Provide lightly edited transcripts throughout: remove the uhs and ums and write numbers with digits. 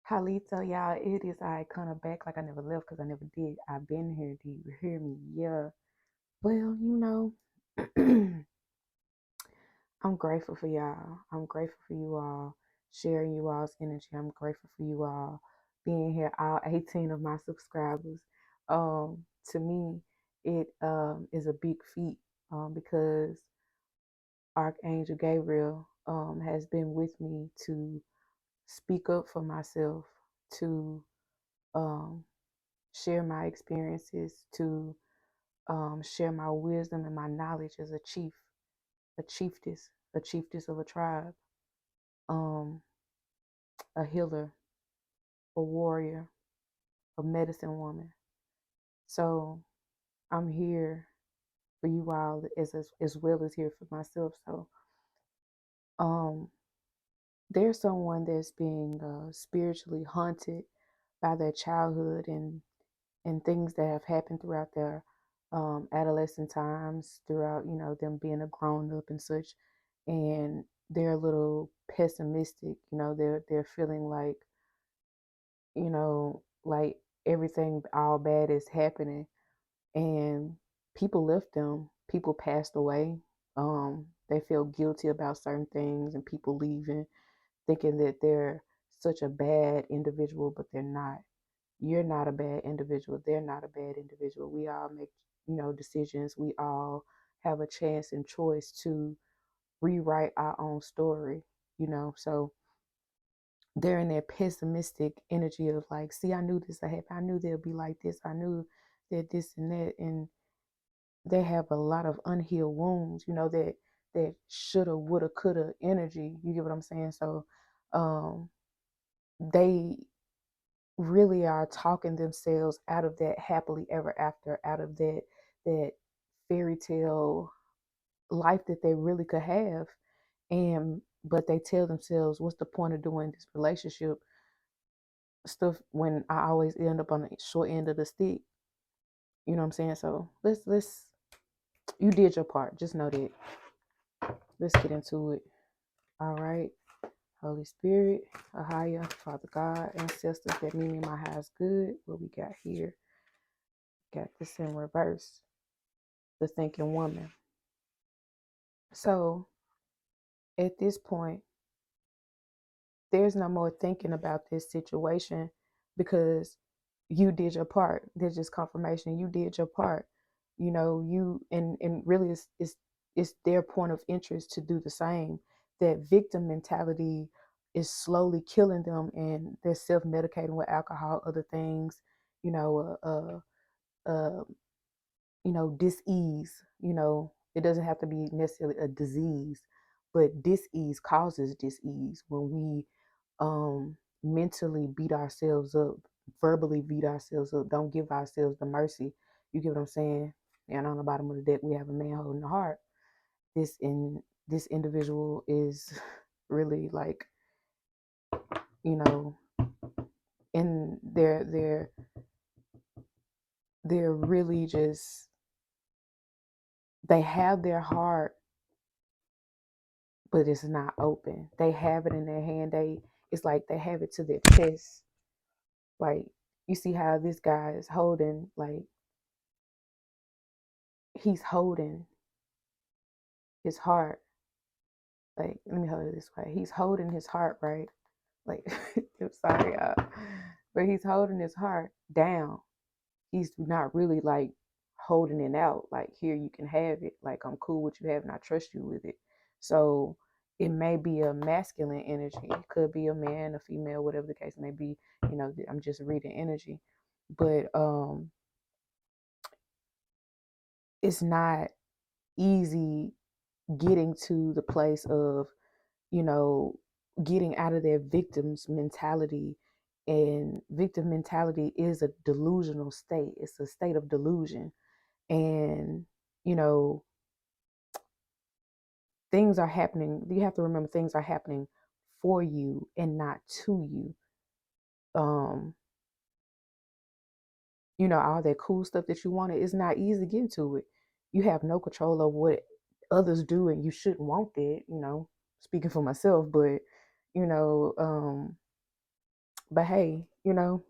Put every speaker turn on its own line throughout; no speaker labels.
Halito, y'all, it is I kind of back like I never left because I never did. I've been here. Do you hear me? Yeah. Well, I'm grateful for y'all. I'm grateful for you all sharing you all's energy. I'm grateful for you all being here, all 18 of my subscribers. To me, it is a big feat because Archangel Gabriel has been with me to speak up for myself, to um, share my experiences, to share my wisdom and my knowledge as a chief, a chiefess of a tribe, um, a healer, a warrior, a medicine woman. So I'm here for you all as well as here for myself. So um, there's someone that's being spiritually haunted by their childhood and things that have happened throughout their adolescent times, throughout them being a grown up and such, and they're a little pessimistic. They're feeling like everything all bad is happening, and people left them. People passed away. They feel guilty about certain things, and people leaving, thinking that they're such a bad individual, but they're not. You're not a bad individual. They're not a bad individual. We all make, decisions. We all have a chance and choice to rewrite our own story. So they're in that pessimistic energy of like, see, I knew this would happen. I knew they'll be like this. I knew that this and that. And they have a lot of unhealed wounds, that shoulda, woulda, coulda energy. You get what I'm saying? So um, they really are talking themselves out of that happily ever after, out of that fairy tale life that they really could have. And but they tell themselves, what's the point of doing this relationship stuff when I always end up on the short end of the stick? You know what I'm saying? So let's you did your part. Just know that. Let's get into it. All right. Holy Spirit, Ahaya, Father God, ancestors that mean me my highest good. What we got here? Got this in reverse. The thinking woman. So at this point, there's no more thinking about this situation because you did your part. There's just confirmation you did your part. You and really it's their point of interest to do the same. That victim mentality is slowly killing them, and they're self-medicating with alcohol, other things, you know, uh dis-ease. It doesn't have to be necessarily a disease, but dis-ease causes dis-ease when we mentally beat ourselves up, verbally beat ourselves up, don't give ourselves the mercy. You get what I'm saying? And on the bottom of the deck we have a man holding the heart. This individual is really like, you know and they're really just, they have their heart, but it's not open. They have it in their hand. It's like they have it to their chest. Like, you see how this guy is holding, like, he's holding his heart. Like, let me hold it this way. He's holding his heart, right? Like, I'm sorry, y'all. But he's holding his heart down. He's not really like holding it out. Like, here, you can have it. Like, I'm cool with you having, I trust you with it. So it may be a masculine energy. It could be a man, a female, whatever the case may be. I'm just reading energy. But it's not easy getting to the place of, you know, getting out of their victim's mentality. And victim mentality is a delusional state. It's a state of delusion. And, you know, things are happening. You have to remember, things are happening for you and not to you. Um, all that cool stuff that you wanted, it's not easy getting to it. You have no control of what others do, and you shouldn't want that, speaking for myself. But, you know, um, But hey, you know,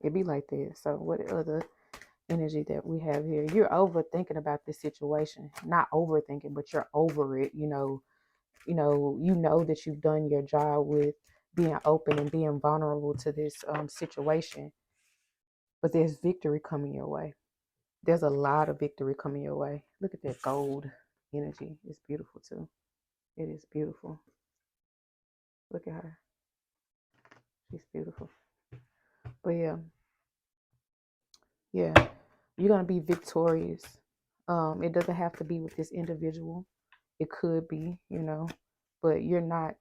it be like that. So what other energy that we have here? You're overthinking about this situation. Not overthinking, but you're over it. You know that you've done your job with being open and being vulnerable to this situation. But there's victory coming your way. There's a lot of victory coming your way. Look at that gold energy. It's beautiful too. It is beautiful. Look at her. She's beautiful. But yeah, you're gonna be victorious. It doesn't have to be with this individual. It could be, but you're not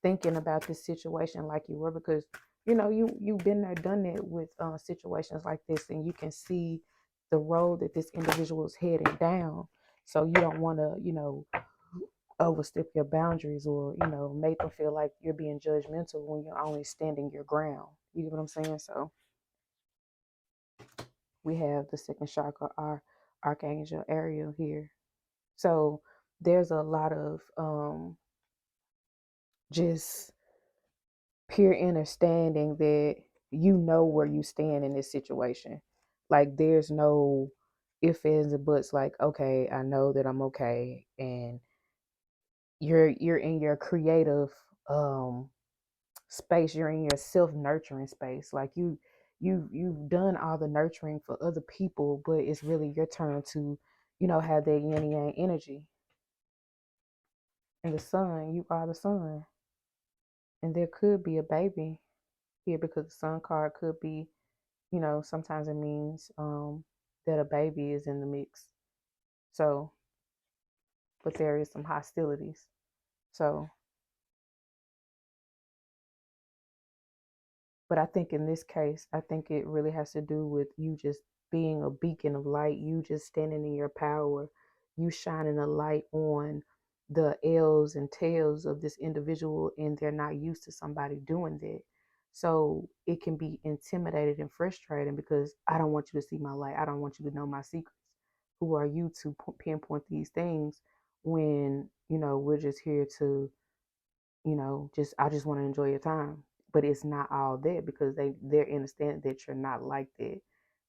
thinking about this situation like you were, because you've been there, done it with situations like this, and you can see the road that this individual is heading down. So you don't want to, overstep your boundaries, or make them feel like you're being judgmental when you're only standing your ground. You get what I'm saying? So we have the second chakra, our archangel Ariel here. So there's a lot of just pure understanding that you know where you stand in this situation. Like there's no ifs, ands, and buts. Like, okay, I know that I'm okay, and you're in your creative space. You're in your self-nurturing space. Like you've done all the nurturing for other people, but it's really your turn to have that yin and yang energy. And the sun, you are the sun, and there could be a baby here, because the sun card could be, sometimes it means that a baby is in the mix. So, but there is some hostilities. So, but I think in this case, I think it really has to do with you just being a beacon of light, you just standing in your power, you shining a light on the L's and tails of this individual, and they're not used to somebody doing that. So it can be intimidated and frustrating, because I don't want you to see my light. I don't want you to know my secrets. Who are you to pinpoint these things when, we're just here to, I just want to enjoy your time. But it's not all that, because they're understand that you're not like that.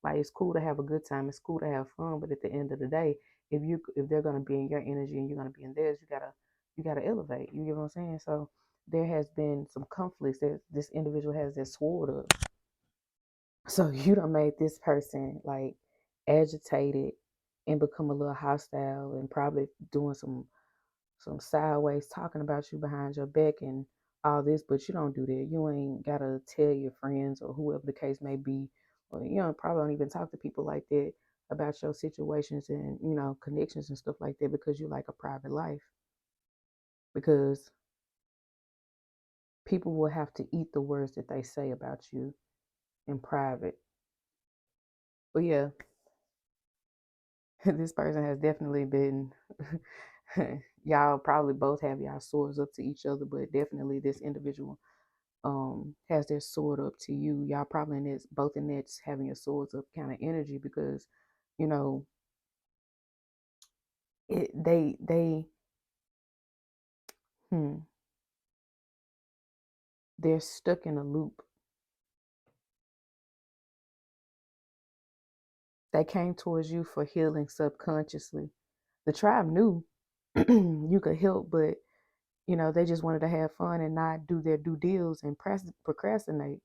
Like, it's cool to have a good time, it's cool to have fun, but at the end of the day, if they're gonna be in your energy and you're gonna be in theirs, you gotta elevate. You get what I'm saying? So there has been some conflicts that this individual has their sword up. So you done made this person like agitated and become a little hostile, and probably doing some sideways talking about you behind your back and all this, but you don't do that. You ain't gotta tell your friends or whoever the case may be, or probably don't even talk to people like that about your situations and connections and stuff like that, because you like a private life. Because people will have to eat the words that they say about you in private. But yeah, this person has definitely been y'all probably both have y'all swords up to each other, but definitely this individual has their sword up to you. Y'all probably in this, both in that having your swords up kind of energy, because you know they hmm they're stuck in a loop. They came towards you for healing subconsciously. The tribe knew you could help, but they just wanted to have fun and not do their due deals and procrastinate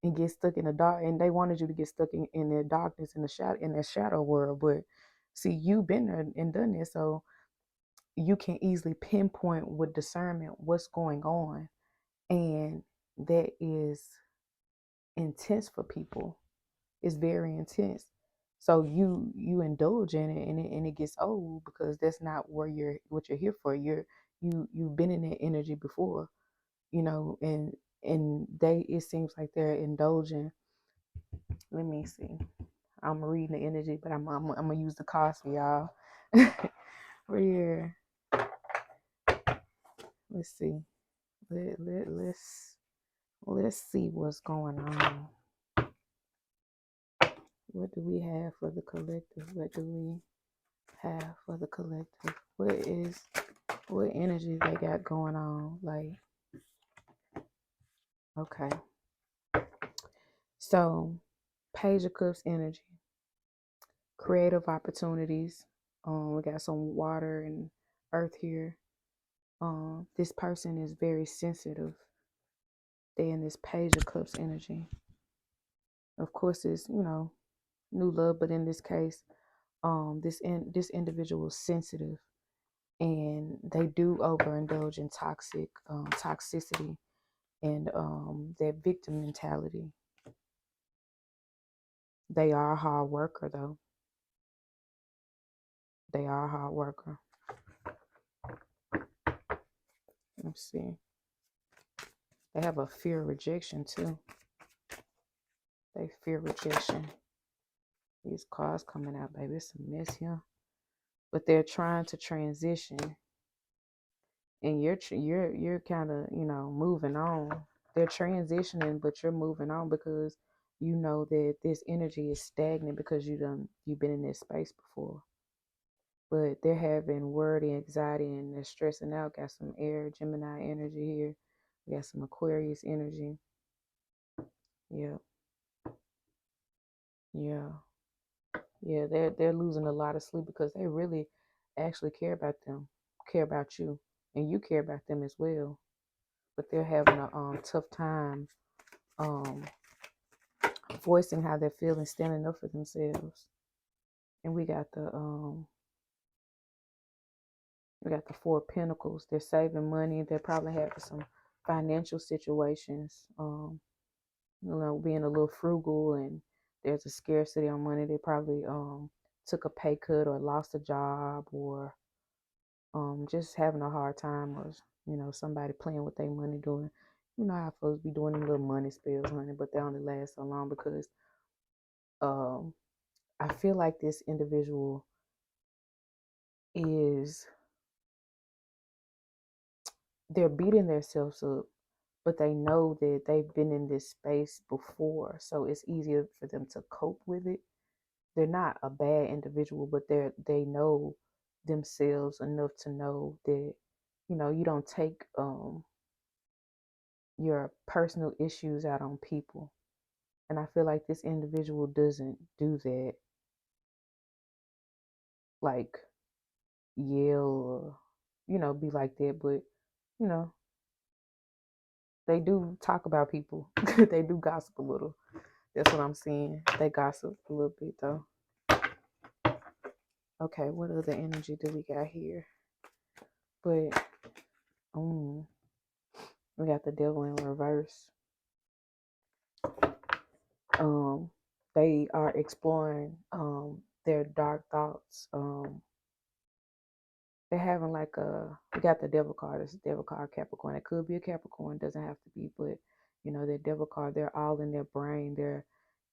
and get stuck in the dark, and they wanted you to get stuck in their darkness, in their shadow world. But see, you've been there and done this, so you can easily pinpoint with discernment what's going on, and that is intense for people. It's very intense. So you indulge in it, and it gets old, because that's not what you're here for. You've been in that energy before, and they, it seems like they're indulging. Let me see. I'm reading the energy, but I'm gonna use the cards for y'all. Right here. Let's see. Let's see what's going on. What do we have for the collective? What do we have for the collective? What energy they got going on? Like, okay. So, Page of Cups energy, creative opportunities. We got some water and earth here. This person is very sensitive. They in this Page of Cups energy. Of course, it's new love, but in this case, this individual is sensitive, and they do overindulge in toxicity, and that victim mentality. They are a hard worker, though. They are a hard worker. Let's see. They have a fear of rejection too. They fear rejection. These cards coming out, baby. It's a mess here. But they're trying to transition, and you're kind of moving on. They're transitioning, but you're moving on because you know that this energy is stagnant because you've been in this space before. But they're having worry, anxiety, and they're stressing out. Got some air, Gemini energy here. We got some Aquarius energy. Yeah, yeah, yeah. They're losing a lot of sleep because they really actually care about them, care about you, and you care about them as well. But they're having a tough time um voicing how they're feeling, standing up for themselves. And we got the Four of Pentacles. They're saving money. They're probably having some financial situations. Being a little frugal, and there's a scarcity on money. They probably took a pay cut or lost a job, or just having a hard time, or somebody playing with their money, doing how folks be doing them little money spills, honey, but they only last so long because um I feel like this individual is they're beating themselves up, but they know that they've been in this space before, so it's easier for them to cope with it. They're not a bad individual, but they know themselves enough to know that you don't take your personal issues out on people. And I feel like this individual doesn't do that, like yell or be like that, but you know they do talk about people. They do gossip a little. That's what I'm seeing. They gossip a little bit though. Okay, what other energy do we got here? But we got the devil in reverse. Um, they are exploring their dark thoughts. They're having like we got the devil card. It's a devil card, Capricorn. It could be a Capricorn, doesn't have to be, but their devil card, they're all in their brain.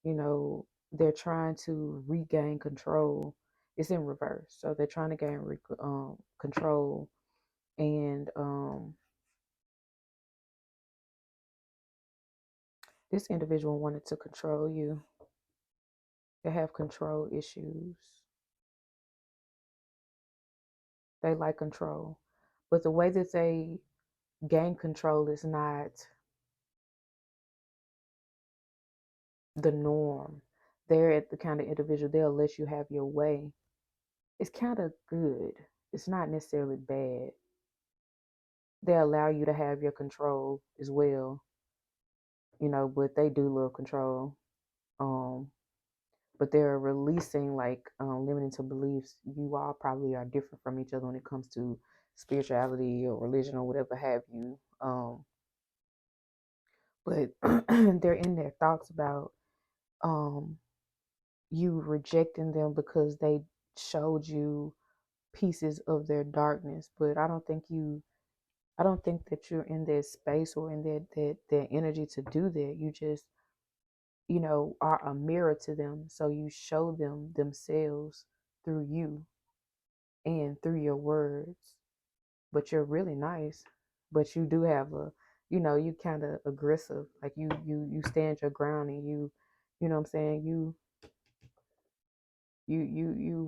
You know, they're trying to regain control. It's in reverse. So they're trying to gain control, and this individual wanted to control you. They have control issues. They like control. But the way that they gain control is not the norm. They're at the kind of individual, they'll let you have your way. It's kind of good. It's not necessarily bad. They allow you to have your control as well, but they do love control. Um, but they're releasing like limiting beliefs. You all probably are different from each other when it comes to spirituality or religion or whatever have you. But they're in their thoughts about um, you rejecting them because they showed you pieces of their darkness. But I don't think that you're in that space or in that energy to do that. You just are a mirror to them, so you show them themselves through you and through your words. But you're really nice, but you do have you kind of aggressive, like you stand your ground, and you know what I'm saying, you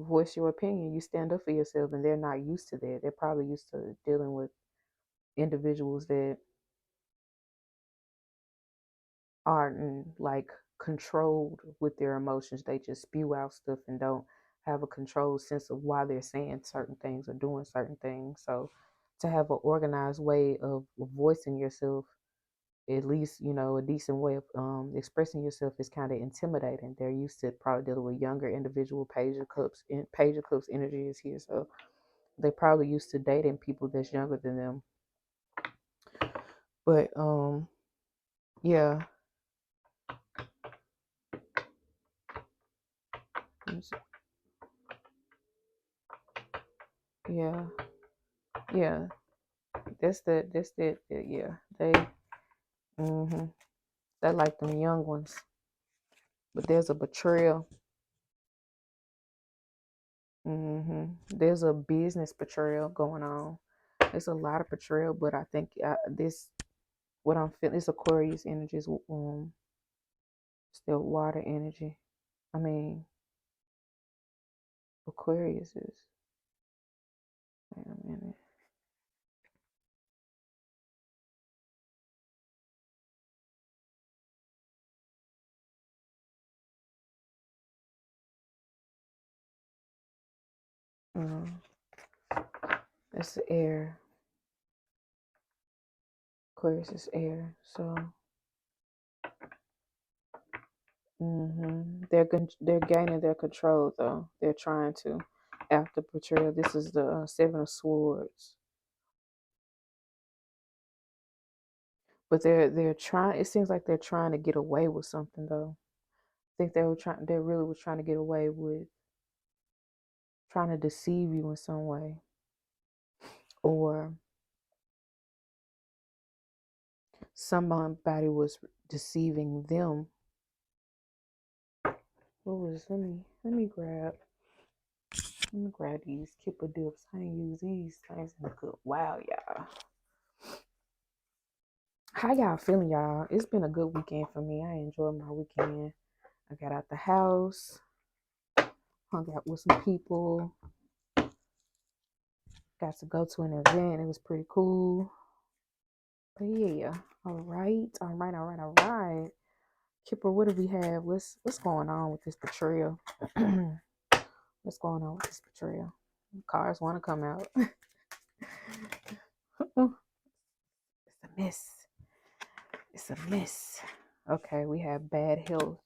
voice your opinion, you stand up for yourself, and they're not used to that. They're probably used to dealing with individuals that aren't like controlled with their emotions. They just spew out stuff and don't have a controlled sense of why they're saying certain things or doing certain things. So to have an organized way of voicing yourself, at least, a decent way of expressing yourself, is kind of intimidating. They're used to probably dealing with younger individual. Page of Cups energy is here, so they're probably used to dating people that's younger than them. But yeah. Yeah, yeah. That's the yeah. Hmm they like them young ones. But there's a betrayal. There's a business betrayal going on. There's a lot of betrayal, but I think this what I'm feeling is Aquarius energy is still water energy. I mean, Aquarius is. Wait a minute. Um, it's the air. Aquarius is air. So, they're gaining their control though. They're trying to after betrayal. This is the Seven of Swords. But they're trying. It seems like they're trying to get away with something though. I think they were trying. They really were trying to get away with trying to deceive you in some way, or somebody was deceiving them. What was? Let me grab these kipper dips. I ain't use these things in a good while, y'all. How y'all feeling, y'all? It's been a good weekend for me. I enjoyed my weekend. I got out the house, hung out with some people, got to go to an event. It was pretty cool. But yeah, all right. Kipper, what do we have? What's going on with this betrayal? What's going on with this betrayal? Cars want to come out. It's a mess. It's a mess. Okay, we have bad health.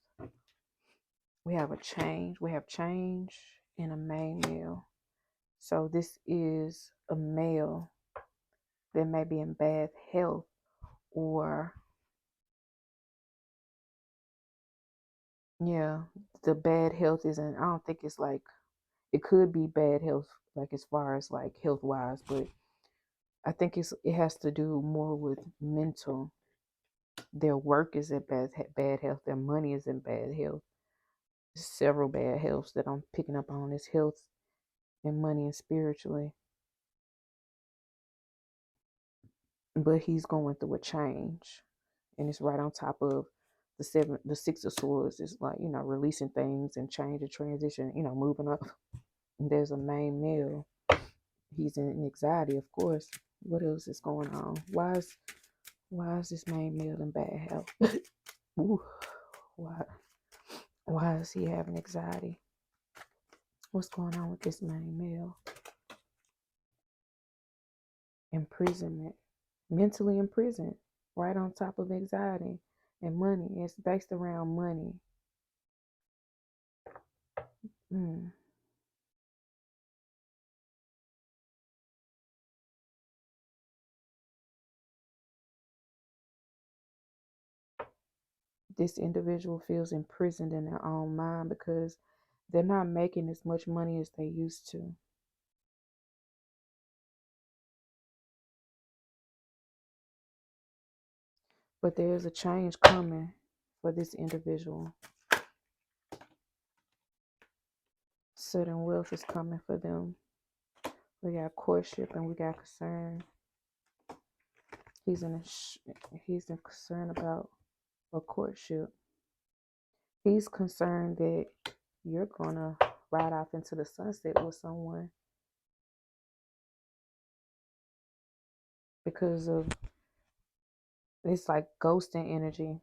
We have a change. We have change in a main male. So this is a male that may be in bad health, or yeah, the bad health isn't. I don't think it's like it could be bad health, like as far as like health wise, but I think it has to do more with mental. Their work is in bad health. Their money is in bad health. Several bad healths that I'm picking up on is health and money and spiritually. But he's going through a change, and it's right on top of the Six of Swords. Is like releasing things and change and transition. Moving up. And there's a main male. He's in anxiety, of course. What else is going on? Why is this main male in bad health? Ooh, why why is he having anxiety? What's going on with this main male? Imprisonment, mentally imprisoned, right on top of anxiety and money. It's based around money. Mm. This individual feels imprisoned in their own mind because they're not making as much money as they used to. But there's a change coming for this individual. Sudden wealth is coming for them. We got courtship and we got concern. He's in concern about a courtship. He's concerned that you're gonna ride off into the sunset with someone because of it's like ghosting energy.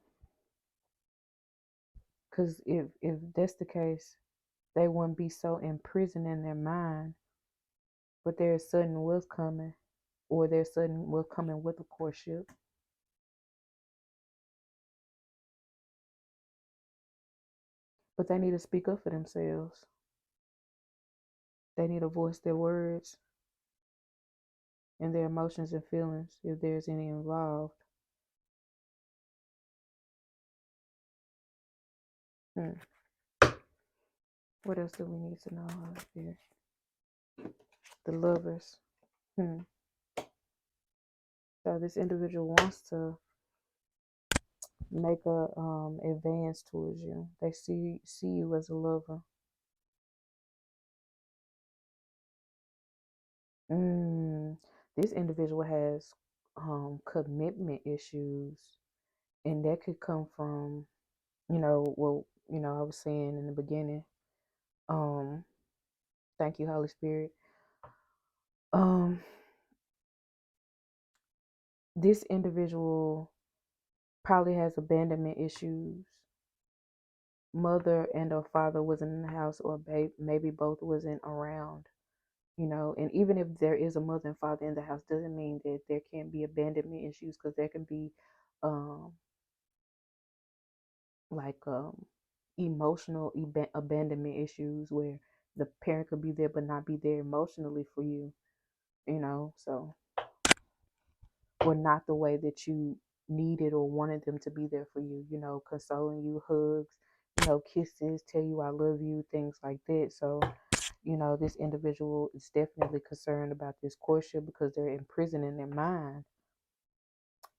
Because if that's the case, they wouldn't be so imprisoned in their mind. But there's sudden wealth coming, or there's sudden wealth coming with a courtship. But they need to speak up for themselves. They need to voice their words and their emotions and feelings if there's any involved. Hmm. What else do we need to know here? The lovers. Hmm. So this individual wants to make a advance towards you. They see you as a lover. Mm. This individual has commitment issues, and that could come from, I was saying in the beginning. Um, Thank you, Holy Spirit. Um, this individual probably has abandonment issues. Mother and or father wasn't in the house, or maybe both wasn't around. And even if there is a mother and father in the house, doesn't mean that there can't be abandonment issues, because there can be um like emotional abandonment issues where the parent could be there but not be there emotionally for you, so, or not the way that you needed or wanted them to be there for you, consoling you, hugs, kisses, tell you I love you, things like that. So, this individual is definitely concerned about this courtship because they're imprisoned in their mind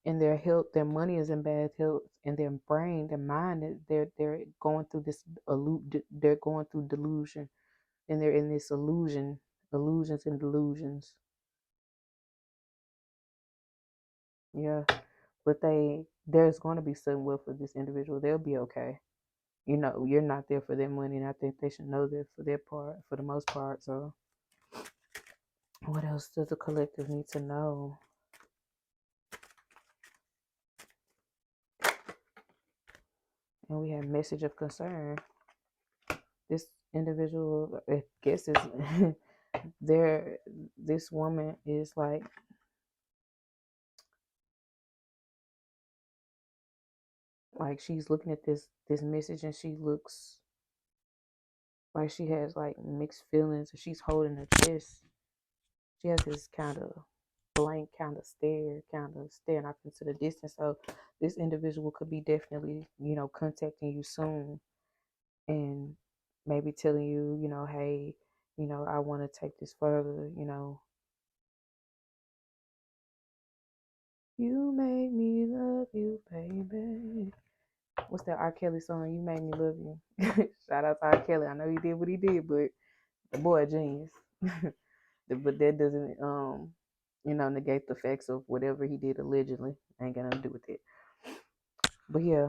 and their health. Their money is in bad health, and their brain, their mind, they're going through this they're going through delusion, and they're in this illusions and delusions. Yeah, but there's going to be some will for this individual. They'll be okay. You're not there for their money, and I think they should know that for their part, for the most part. So, what else does the collective need to know? And we have message of concern. This individual, I guess, is there. This woman is like she's looking at this message, and she looks like she has like mixed feelings, and she's holding her chest. She has this kind of blank kind of staring off into the distance. So this individual could be definitely, contacting you soon, and maybe telling you, hey, I want to take this further. You made me love you, baby. What's that R. Kelly song? You made me love you. Shout out to R. Kelly. I know he did what he did, but the boy a genius. But that doesn't negate the facts of whatever he did allegedly. Ain't got nothing to do with it. But yeah,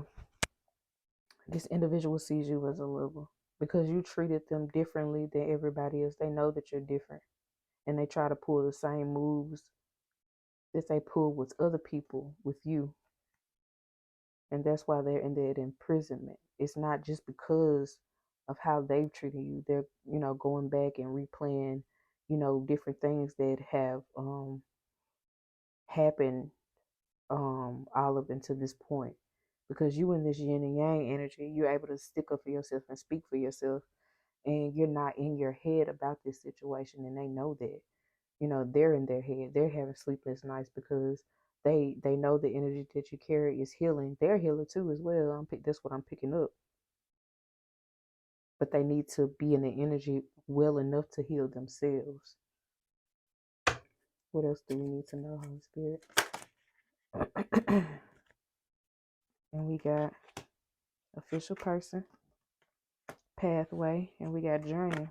this individual sees you as a lover because you treated them differently than everybody else. They know that you're different, and they try to pull the same moves that they pull with other people with you. And that's why they're in that imprisonment. It's not just because of how they've treated you. They're, going back and replaying, different things that have happened all up until this point. Because you in this yin and yang energy, you're able to stick up for yourself and speak for yourself, and you're not in your head about this situation, and they know that. They're in their head. They're having sleepless nights because they know the energy that you carry is healing. They're healer too as well. That's what I'm picking up. But they need to be in the energy well enough to heal themselves. What else do we need to know, Holy Spirit? And we got official person, pathway, and we got journey.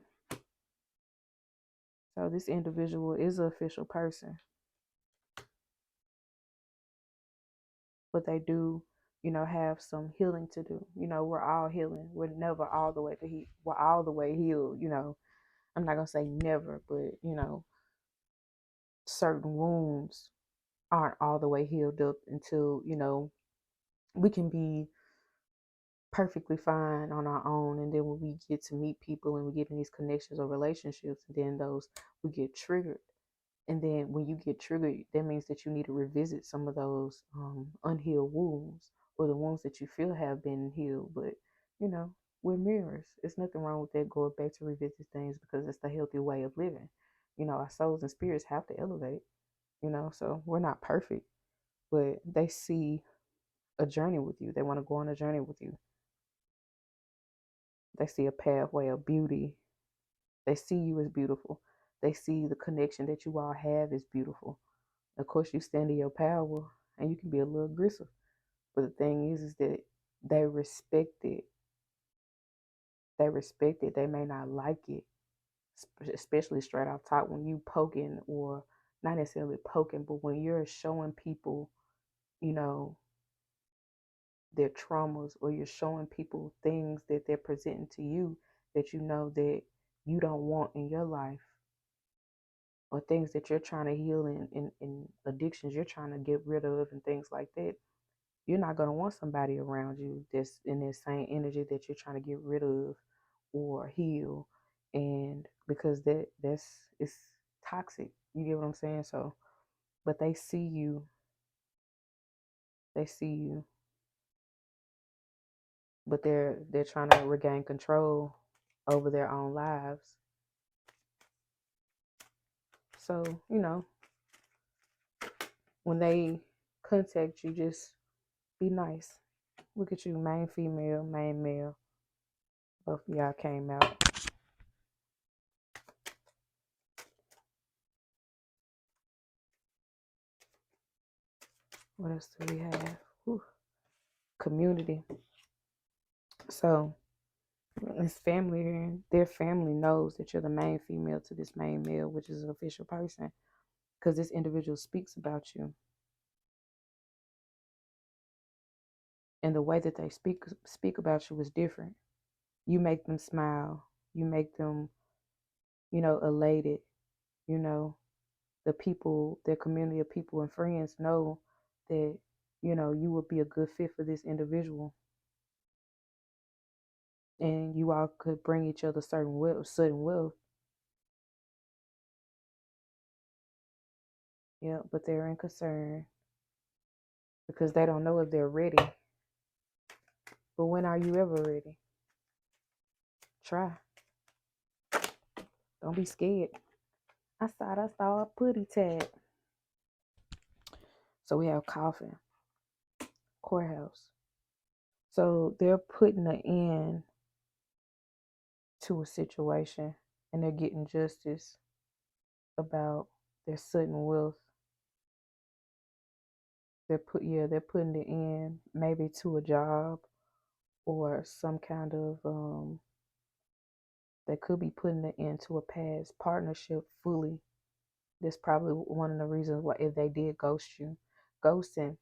So this individual is an official person, but they do, have some healing to do. We're all healing. We're never all the way to heal. We're all the way healed. I'm not gonna say never, but certain wounds aren't all the way healed up until we can be perfectly fine on our own, and then when we get to meet people and we get in these connections or relationships, and then those we get triggered. And then when you get triggered, that means that you need to revisit some of those unhealed wounds, or the wounds that you feel have been healed. But you know, we're mirrors. There's nothing wrong with that, going back to revisit things, because it's the healthy way of living. Our souls and spirits have to elevate. So we're not perfect, but they see a journey with you. They want to go on a journey with you. They see a pathway of beauty. They see you as beautiful. They see the connection that you all have is beautiful. Of course, you stand in your power, and you can be a little aggressive. But the thing is that they respect it. They respect it. They may not like it, especially straight off top when you poking, or not necessarily poking, but when you're showing people, you know, their traumas, or you're showing people things that they're presenting to you that you know that you don't want in your life, or things that you're trying to heal, in addictions you're trying to get rid of, and things like that. You're not going to want somebody around you that's in that same energy that you're trying to get rid of or heal. And because that's it's toxic. You get what I'm saying? So, but they see you, but they're trying to regain control over their own lives. So, when they contact you, just be nice. Look at you, main female, main male. Both of y'all came out. What else do we have? Whew. Community. So this family here, their family knows that you're the main female to this main male, which is an official person, because this individual speaks about you. And the way that they speak about you is different. You make them smile. You make them, elated. You know, the people, their community of people and friends know that, you would be a good fit for this individual. And you all could bring each other certain wealth. Yeah, but they're in concern because they don't know if they're ready. But when are you ever ready? Try. Don't be scared. I saw a putty tag. So we have coffin, courthouse. So they're putting an end to a situation, and they're getting justice about their sudden wealth. They're putting the end maybe to a job, or some kind of they could be putting the end to a past partnership fully. That's probably one of the reasons why, if they did ghost you. Ghosting,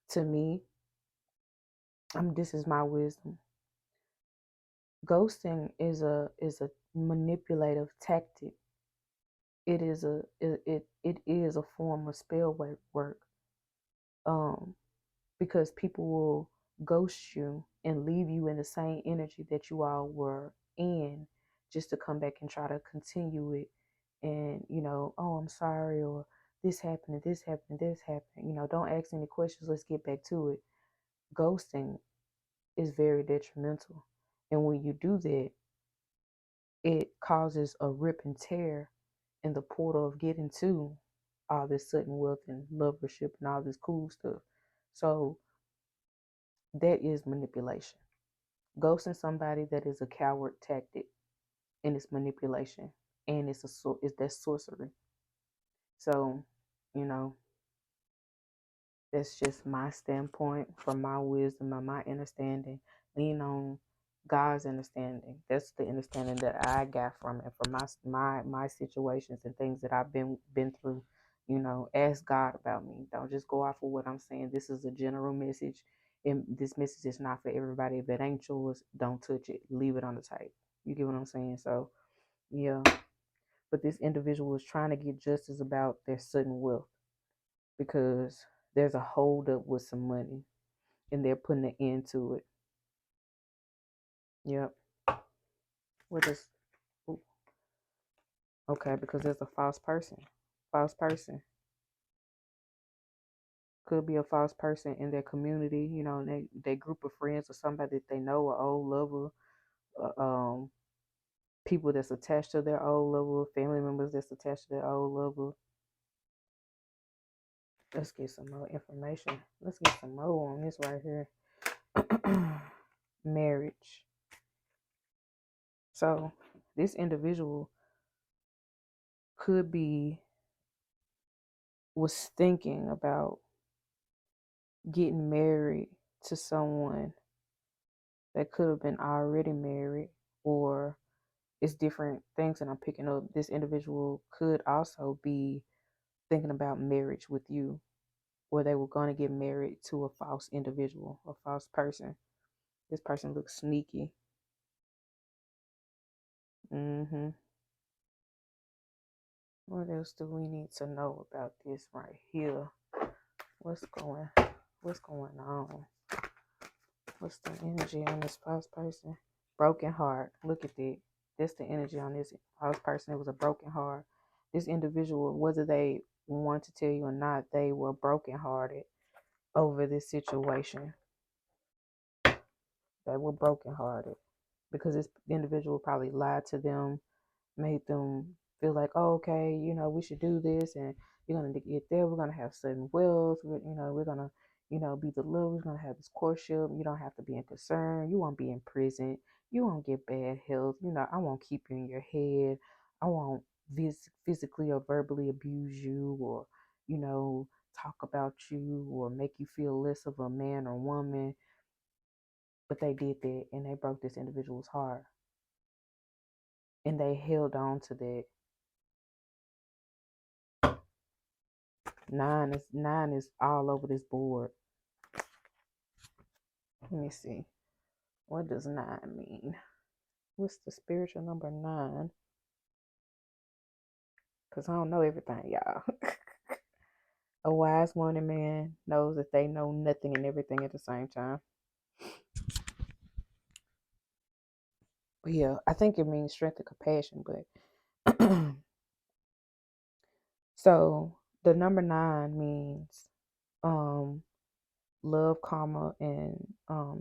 to me, this is my wisdom. Ghosting is a manipulative tactic. It is a form of spell work. Because people will ghost you and leave you in the same energy that you all were in, just to come back and try to continue it. And oh, I'm sorry, or this happened, and this happened, and this happened. Don't ask any questions. Let's get back to it. Ghosting is very detrimental, and when you do that, it causes a rip and tear in the portal of getting to all this sudden wealth and lovership and all this cool stuff. So that is manipulation. Ghosting somebody, that is a coward tactic, and it's manipulation, and it's that sorcery. So, you know, that's just my standpoint from my wisdom and my understanding. Lean on God's understanding. That's the understanding that I got from it, from my situations and things that I've been through. Ask God about me. Don't just go off of what I'm saying. This is a general message, and this message is not for everybody. If it ain't yours, don't touch it. Leave it on the tape. You get what I'm saying? So, yeah. But this individual was trying to get justice about their sudden wealth, because there's a holdup with some money. and they're putting an end to it. Yep. What is ooh, okay, because there's a false person. False person. Could be a false person in their community, their group of friends or somebody that they know, an old lover, people that's attached to their old lover, family members that's attached to their old lover. Let's get some more information. Let's get some more on this right here. Marriage. So this individual could be was thinking about getting married to someone that could have been already married, or it's different things that I'm picking up. This individual could also be thinking about marriage with you, where they were going to get married to a false individual, a false person. This person looks sneaky. Mm-hmm. What else do we need to know about this right here? What's going on? What's the energy on this false person? Broken heart. Look at that. That's the energy on this false person. It was a broken heart. This individual, whether they want to tell you or not, they were brokenhearted over this situation. They were brokenhearted because this individual probably lied to them, made them feel like, oh, okay, we should do this, and you're gonna get there. We're gonna have certain wealth. We're gonna, be the love. We're gonna have this courtship. You don't have to be in concern. You won't be in prison. You won't get bad health. I won't keep you in your head. I won't physically or verbally abuse you, or talk about you, or make you feel less of a man or woman. But they did that, and they broke this individual's heart, and they held on to that. Nine is all over this board. Let me see. What does 9 mean? What's the spiritual number 9? Because I don't know everything, y'all. A wise woman man knows that they know nothing and everything at the same time. But yeah, I think it means strength and compassion. But so the number 9 means love, karma, and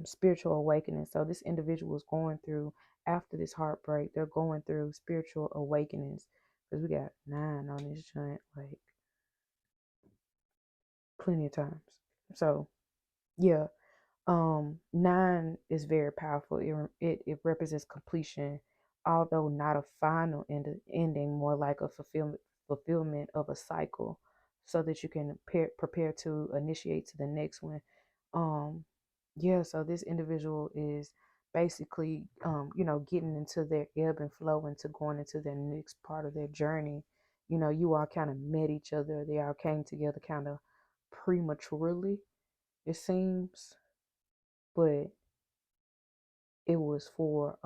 spiritual awakening. So this individual is going through, after this heartbreak, they're going through spiritual awakenings, because we got 9 on this joint, like plenty of times. So yeah, 9 is very powerful. It represents completion, although not a final ending, more like a fulfillment of a cycle, so that you can prepare to initiate to the next one. Yeah, so this individual is basically getting into their ebb and flow, into going into their next part of their journey. You all kind of met each other. They all came together kind of prematurely, it seems, but it was for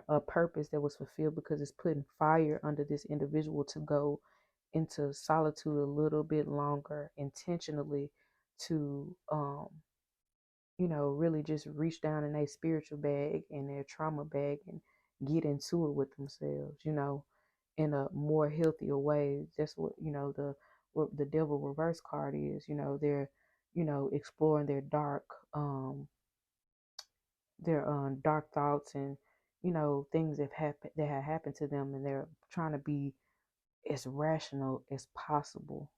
a purpose that was fulfilled, because it's putting fire under this individual to go into solitude a little bit longer, intentionally, to really just reach down in their spiritual bag and their trauma bag and get into it with themselves, in a more healthier way. That's what the devil reverse card is. They're, exploring their dark thoughts, and things that have happened to them, and they're trying to be as rational as possible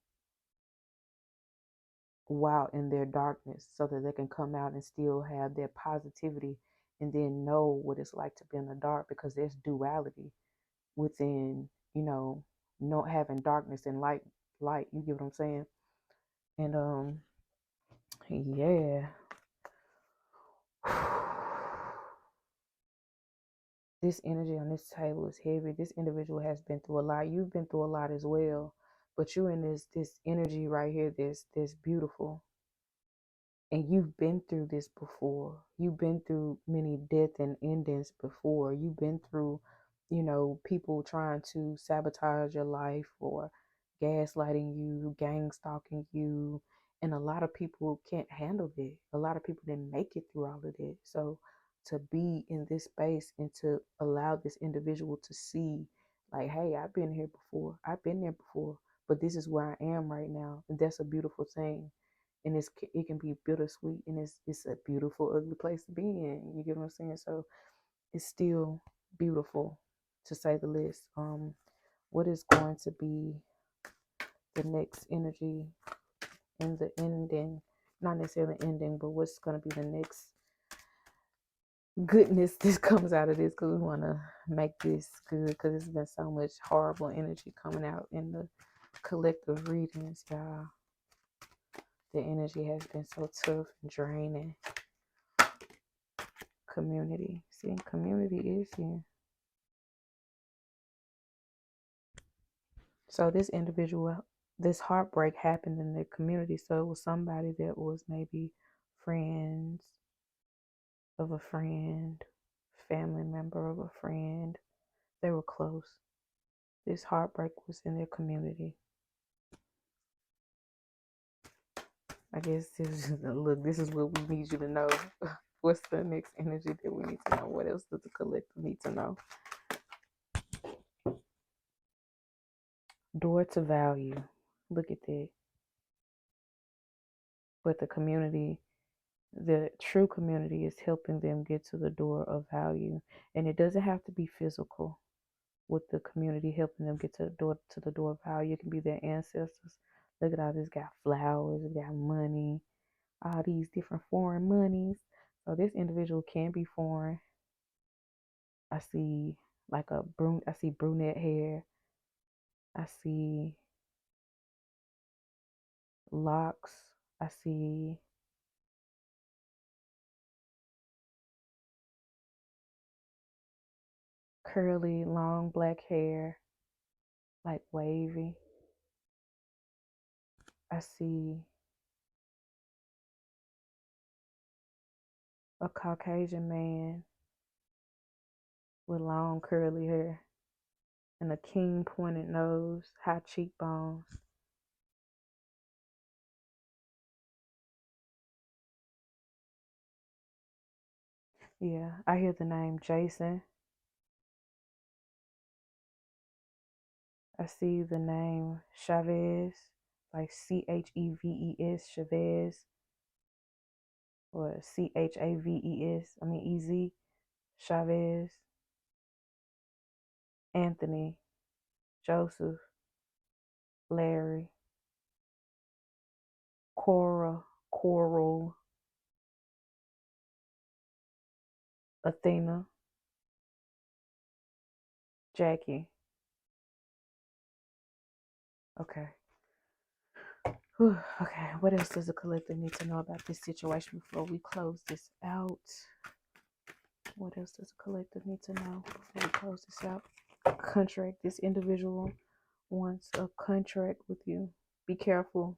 while in their darkness, so that they can come out and still have their positivity, and then know what it's like to be in the dark, because there's duality within, not having darkness and light. You get what I'm saying? And yeah. This energy on this table is heavy. This individual has been through a lot. You've been through a lot as well, but you're in this energy right here, this beautiful. And you've been through this before. You've been through many death and endings before. You've been through, people trying to sabotage your life, or gaslighting you, gang stalking you, And a lot of people can't handle it. A lot of people didn't make it through all of that. So to be in this space and to allow this individual to see, like, hey, I've been here before. I've been there before, but this is where I am right now. And that's a beautiful thing. And it can be bittersweet, and it's a beautiful, ugly place to be in. You get what I'm saying? So it's still beautiful, to say the least. What is going to be the next energy and the ending? Not necessarily ending, but what's going to be the next goodness that comes out of this? Because we want to make this good, because there's been so much horrible energy coming out in the collective readings, y'all. The energy has been so tough and draining. Community. See, community is here. So this individual, this heartbreak happened in their community. So it was somebody that was maybe friends of a friend, family member of a friend. They were close. This heartbreak was in their community. I guess look, this is what we need you to know. What's the next energy that we need to know? What else does the collective need to know? Door to value. Look at that. But the true community is helping them get to the door of value. And it doesn't have to be physical. With the community helping them get to the door of value, it can be their ancestors. Look at all this, got flowers, got money, all these different foreign monies. So this individual can be foreign. I see I see brunette hair. I see locks. I see curly, long black hair, like wavy. I see a Caucasian man with long curly hair and a keen pointed nose, high cheekbones. Yeah, I hear the name Jason. I see the name Chavez, like Cheves, Chavez, or Chaves, I mean EZ, Chavez, Anthony, Joseph, Larry, Coral, Athena, Jackie. Okay. Whew, okay, what else does the collective need to know about this situation before we close this out? What else does the collective need to know before we close this out? Contract. This individual wants a contract with you. Be careful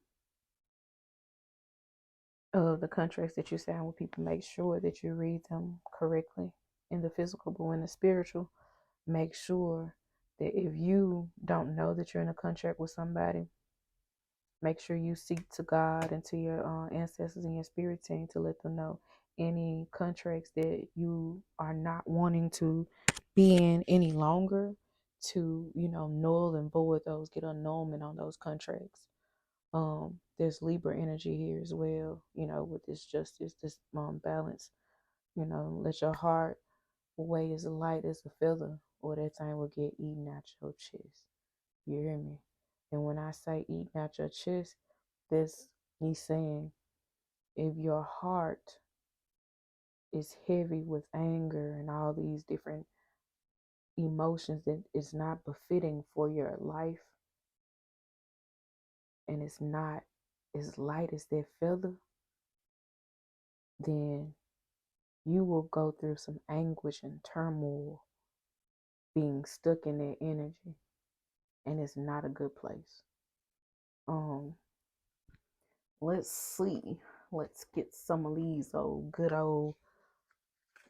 of the contracts that you sign with people. Make sure that you read them correctly in the physical, but in the spiritual, make sure that if you don't know that you're in a contract with somebody, make sure you seek to God and to your ancestors and your spirit team to let them know any contracts that you are not wanting to be in any longer, to null and void those, get annulment on those contracts. There's Libra energy here as well, with this justice, this balance. Let your heart weigh as light as a feather, or that thing will get eaten out your chest. You hear me? And when I say eating out your chest, that's me saying, if your heart is heavy with anger and all these different emotions that is not befitting for your life, and it's not as light as that feather, then you will go through some anguish and turmoil being stuck in that energy, and it's not a good place. Let's see. Let's get some of these good old,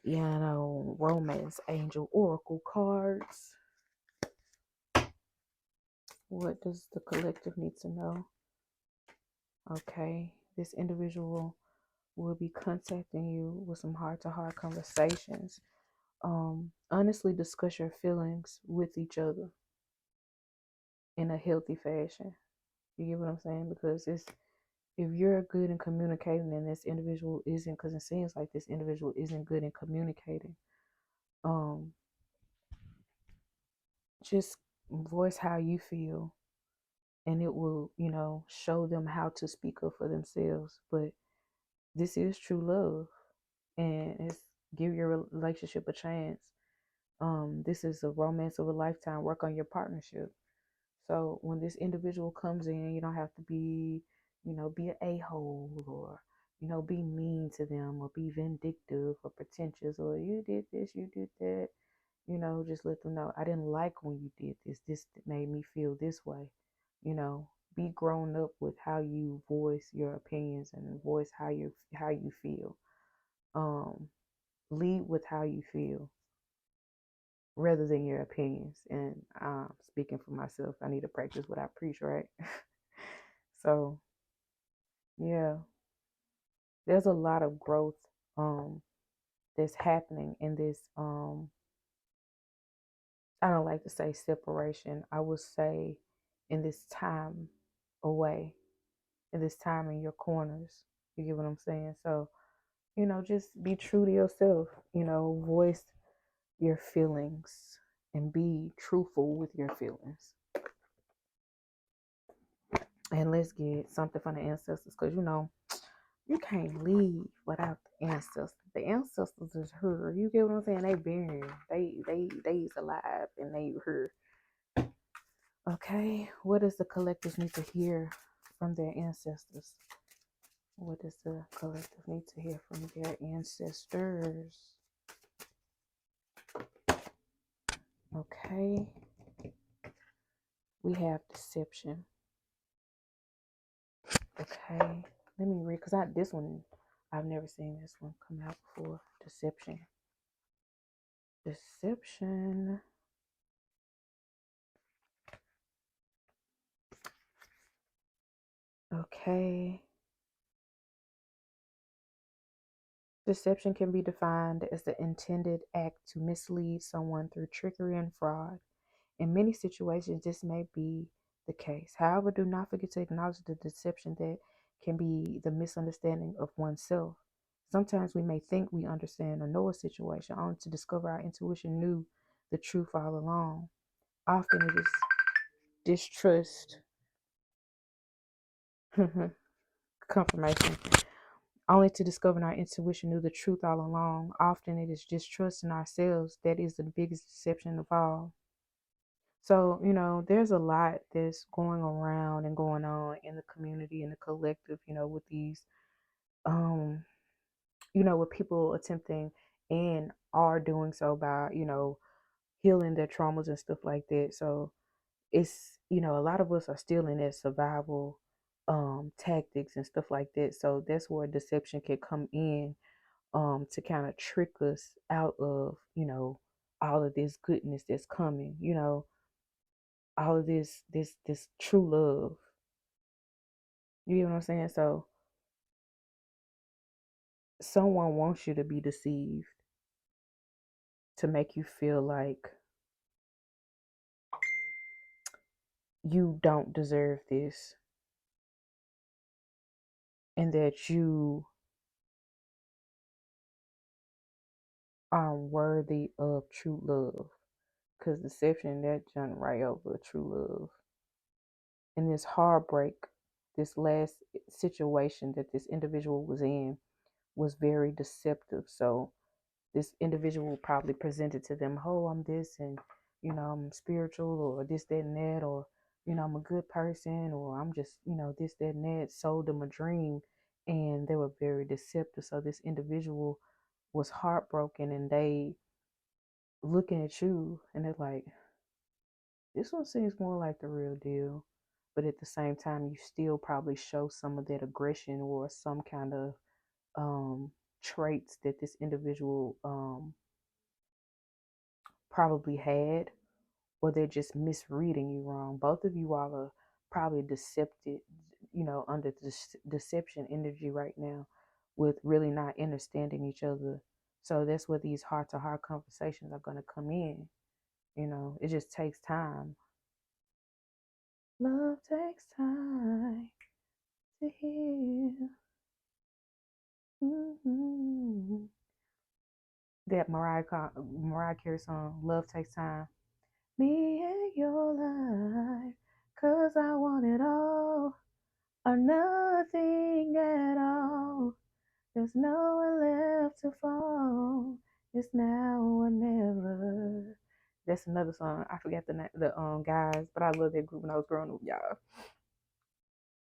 romance angel oracle cards. What does the collective need to know? Okay. This individual will be contacting you with some heart to heart conversations. Honestly discuss your feelings with each other in a healthy fashion. You get what I'm saying? Because it's if you're good in communicating and this individual isn't, because it seems like this individual isn't good in communicating, um, just voice how you feel and it will, show them how to speak up for themselves. But this is true love and it's give your relationship a chance. This is a romance of a lifetime. Work on your partnership. So when this individual comes in, you don't have to be an a-hole or, be mean to them or be vindictive or pretentious or you did this, you did that. Just let them know I didn't like when you did this. This made me feel this way. Be grown up with how you voice your opinions and voice how you feel. Um, Lead with how you feel rather than your opinions. And speaking for myself, I need to practice what I preach, right? So yeah, there's a lot of growth um that's happening in this I don't like to say separation. I would say in this time away, in this time in your corners. You get what I'm saying? So, just be true to yourself, voice your feelings and be truthful with your feelings. And let's get something from the ancestors because you can't leave without the ancestors. The ancestors is here. You get what I'm saying? They buried. They's alive and they here. Okay. What does the collective need to hear from their ancestors? What does the collective need to hear from their ancestors? Okay. We have deception. Okay. Let me read because this one I've never seen this one come out before. Deception. Deception. Okay. Deception can be defined as the intended act to mislead someone through trickery and fraud. In many situations, this may be the case. However, do not forget to acknowledge the deception that can be the misunderstanding of oneself. Sometimes we may think we understand or know a situation only to discover our intuition knew the truth all along. Often it is distrust, confirmation, only to discover our intuition knew the truth all along. Often it is distrust in ourselves that is the biggest deception of all. So, there's a lot that's going around and going on in the community and the collective, with these, um, with people attempting and are doing so by, healing their traumas and stuff like that. So it's, a lot of us are still in that survival tactics and stuff like that. So that's where deception can come in to kind of trick us out of, all of this goodness that's coming, all of this true love. You get what I'm saying? So someone wants you to be deceived to make you feel like you don't deserve this and that you are worthy of true love. Because deception, that jump right over true love. And this heartbreak, this last situation that this individual was in was very deceptive. So this individual probably presented to them, oh, I'm this and, I'm spiritual or this, that, and that, or, I'm a good person or I'm just, this, that, and that, sold them a dream and they were very deceptive. So this individual was heartbroken and they looking at you and they're like, this one seems more like the real deal. But at the same time, you still probably show some of that aggression or some kind of traits that this individual probably had, or they're just misreading you wrong. Both of you all are probably under this deception energy right now with really not understanding each other. So that's where these heart to heart conversations are going to come in. It just takes time. Love takes time to heal. Mm-hmm. That Mariah Carey song, Love Takes Time. Me and your life, 'cause I want it all or nothing at all. There's nowhere left to fall. It's now or never. That's another song. I forgot the guys, but I love that group when I was growing up, y'all.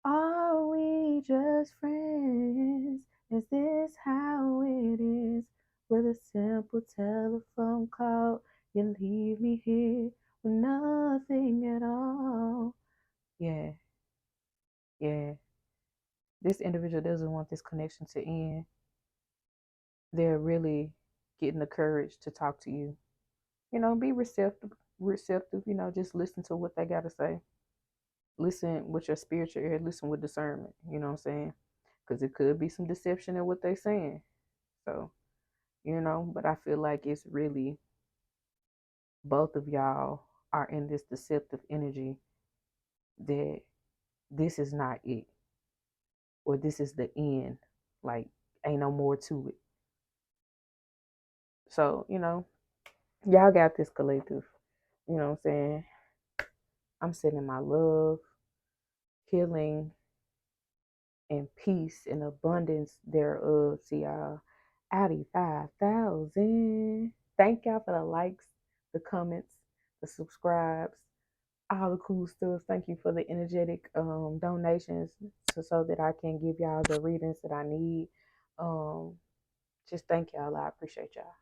Are we just friends? Is this how it is? With a simple telephone call, you leave me here with nothing at all. Yeah, yeah. This individual doesn't want this connection to end. They're really getting the courage to talk to you. Be receptive, just listen to what they got to say. Listen with your spiritual ear, listen with discernment, you know what I'm saying? Because it could be some deception in what they're saying. So, but I feel like it's really both of y'all are in this deceptive energy that this is not it, or this is the end. Like, ain't no more to it. So, y'all got this collective. You know what I'm saying? I'm sending my love, healing, and peace and abundance thereof to y'all. Audi 5,000. Thank y'all for the likes, the comments, the subscribes, all the cool stuff. Thank you for the energetic donations so that I can give y'all the readings that I need. Just thank y'all. I appreciate y'all.